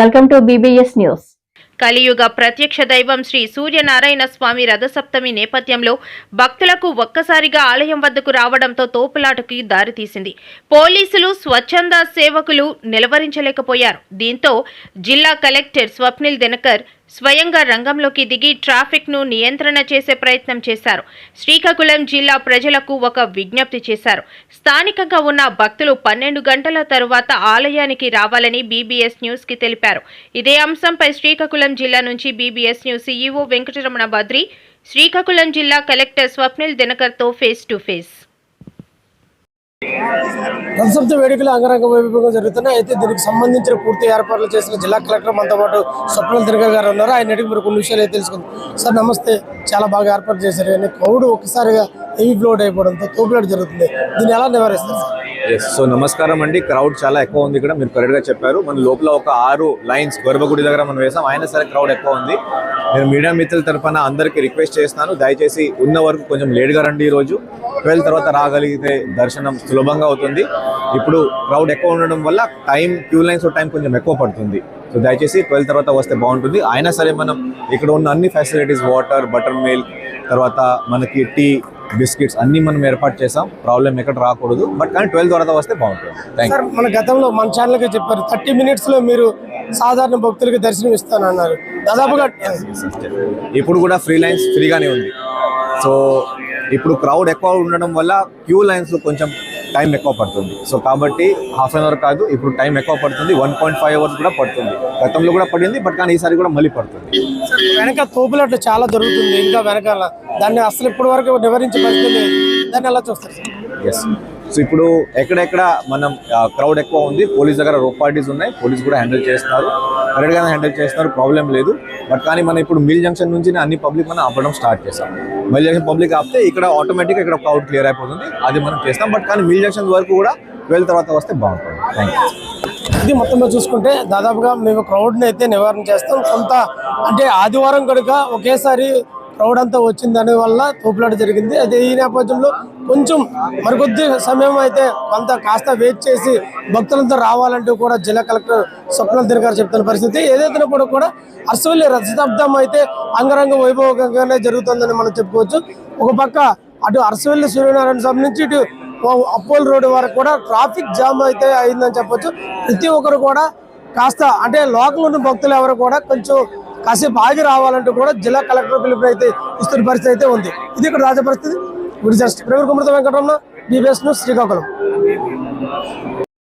Welcome to BBS news. కలియుగ ప్రత్యక్ష దైవం శ్రీ సూర్యనారాయణ స్వామి రథసప్తమి నేపథ్యంలో భక్తులకు ఒక్కసారిగా ఆలయం వద్దకు రావడంతో తోపులాటకి దారితీసింది. పోలీసులు స్వచ్ఛంద సేవకులు నిలవరించలేకపోయారు. దీంతో జిల్లా కలెక్టర్ స్వప్నిల్ దినకర్ స్వయంగా రంగంలోకి దిగి ట్రాఫిక్ ను నియంత్రణ చేసే ప్రయత్నం చేశారు. శ్రీకాకుళం జిల్లా ప్రజలకు ఒక విజ్ఞప్తి చేశారు. స్థానికంగా ఉన్న భక్తులు 12 గంటల తరువాత ఆలయానికి రావాలని BBS న్యూస్ కి తెలిపారు. ఇదే అంశంపై శ్రీకాకుళం జిల్లా నుంచి BBS news CEO Venkataramana Badri Srikakulam జిల్లా కలెక్టర్ స్వప్నిల్ దినకర్ తో ఫేస్ టు ఫేస్. రథసప్తమి వేడుకలు అంగరంగ వైభవంగా జరుగుతున్నాయి. అయితే దీనికి సంబంధించిన పూర్తి ఏర్పాట్లు చేసిన జిల్లా కలెక్టర్ మనతో పాటు స్వప్నిల్ దినకర్ గారు ఉన్నారు. ఆయన అడిగి మీరు కొన్ని విషయాలు అయితే తెలుసుకుందాం. సార్ నమస్తే, చాలా బాగా ఏర్పాటు చేశారు. కానీ క్రౌడ్ ఒక్కసారిగా హెవీ ఫ్లోట్ అయిపోవడంతో తోపులాట జరుగుతుంది. దీన్ని ఎలా నివారిస్తారు సార్? సో నమస్కారం అండి. క్రౌడ్ చాలా ఎక్కువ ఉంది ఇక్కడ, మీరు కరెక్ట్గా చెప్పారు. మన లోపల ఒక 6 లైన్స్ గర్భగుడి దగ్గర మనం వేసాం, అయినా సరే క్రౌడ్ ఎక్కువ ఉంది. నేను మీడియా మిత్రుల తరఫున అందరికీ రిక్వెస్ట్ చేస్తున్నాను, దయచేసి ఉన్న వరకు కొంచెం లేట్గా రండి. ఈరోజు 12 తర్వాత రాగలిగితే దర్శనం సులభంగా అవుతుంది. ఇప్పుడు క్రౌడ్ ఎక్కువ ఉండడం వల్ల క్యూ లైన్స్ టైం కొంచెం ఎక్కువ పడుతుంది. సో దయచేసి 12 తర్వాత వస్తే బాగుంటుంది. అయినా సరే మనం ఇక్కడ ఉన్న అన్ని ఫెసిలిటీస్, వాటర్, బటర్ మిల్క్, తర్వాత మనకి టీ, బిస్కెట్స్ అన్ని మనం ఏర్పాటు చేసాం. ప్రాబ్లం ఎక్కడ రాకూడదు, బట్ కానీ 12 తర్వాత వస్తే బాగుంటుంది. సార్ మన గతంలో మన ఛానల్కి చెప్పారు 30 minutes లో మీరు సాధారణ భక్తులకి దర్శనం ఇస్తానన్నారు. దాదాపుగా ఇప్పుడు కూడా ఫ్రీ లైన్స్ ఫ్రీగానే ఉంది. సో ఇప్పుడు క్రౌడ్ ఎక్కువ ఉండడం వల్ల క్యూ లైన్స్ కొంచెం టైం ఎక్కువ పడుతుంది. సో కాబట్టి ½ an hour కాదు, ఇప్పుడు టైం ఎక్కువ పడుతుంది. 1.5 hours కూడా పడుతుంది. గతంలో కూడా పడింది, బట్ కానీ ఈసారి కూడా మళ్ళీ పడుతుంది. వెనక తోపులాట చాలా జరుగుతుంది ఇంకా వెనకాల, దాన్ని అసలు ఇప్పటి వరకు నివారించే పరిస్థితి లేదు. దాన్ని ఎలా చూస్తారు సార్? ఎస్, సో ఇప్పుడు ఎక్కడెక్కడ మనం క్రౌడ్ ఎక్కువ ఉంది, పోలీస్ దగ్గర రోప్ పార్టీస్ ఉన్నాయి, పోలీస్ కూడా హ్యాండిల్ చేస్తున్నారు, కరెక్ట్గానే హ్యాండిల్ చేస్తున్నారు, ప్రాబ్లం లేదు. బట్ కానీ మనం ఇప్పుడు మిల్ జంక్షన్ నుంచి అన్ని పబ్లిక్ మనం ఆపడం స్టార్ట్ చేస్తాం. మిల్ జంక్షన్ పబ్లిక్ ఆపితే ఇక్కడ ఆటోమేటిక్గా ఇక్కడ క్రౌడ్ క్లియర్ అయిపోతుంది, అది మనం చేస్తాం. బట్ కానీ మిల్ జంక్షన్ వరకు కూడా 12 తర్వాత వస్తే బాగుంటుంది. Thank you. ఇది మొత్తంలో చూసుకుంటే దాదాపుగా మేము క్రౌడ్ని అయితే నివారణ చేస్తాం. కొంత అంటే ఆదివారం కనుక ఒకేసారి క్రౌడ్ అంతా వచ్చింది, దాని వల్ల తోపులాట జరిగింది. అదే ఈ నేపథ్యంలో కొంచెం మరికొద్ది సమయం అయితే కాస్త వెయిట్ చేసి భక్తులంతా రావాలంటూ కూడా జిల్లా కలెక్టర్ స్వప్నిల్ దినకర్ చెప్తున్న పరిస్థితి. ఏదైతే కూడా అరసవల్లి రథసప్తమి అయితే అంగరంగ వైభవంగానే జరుగుతుందని మనం చెప్పుకోవచ్చు. ఒక పక్క అటు అరసవల్లి సూర్యనారాయణ స్వామి నుంచి ఇటు అప్పోల్ రోడ్డు వరకు కూడా ట్రాఫిక్ జామ్ అయితే అయిందని చెప్పొచ్చు. ప్రతి ఒక్కరు కూడా కాస్త అంటే లోకల్ ఉన్న భక్తులు ఎవరు కూడా కొంచెం కాసేపు ఆగి రావాలంటూ కూడా జిల్లా కలెక్టర్ పిలుపుని అయితే ఇస్తున్న పరిస్థితి అయితే ఉంది. ఇది ఇక్కడ రాజ పరిస్థితి. Venkataramana, BBS news, Srikakulam.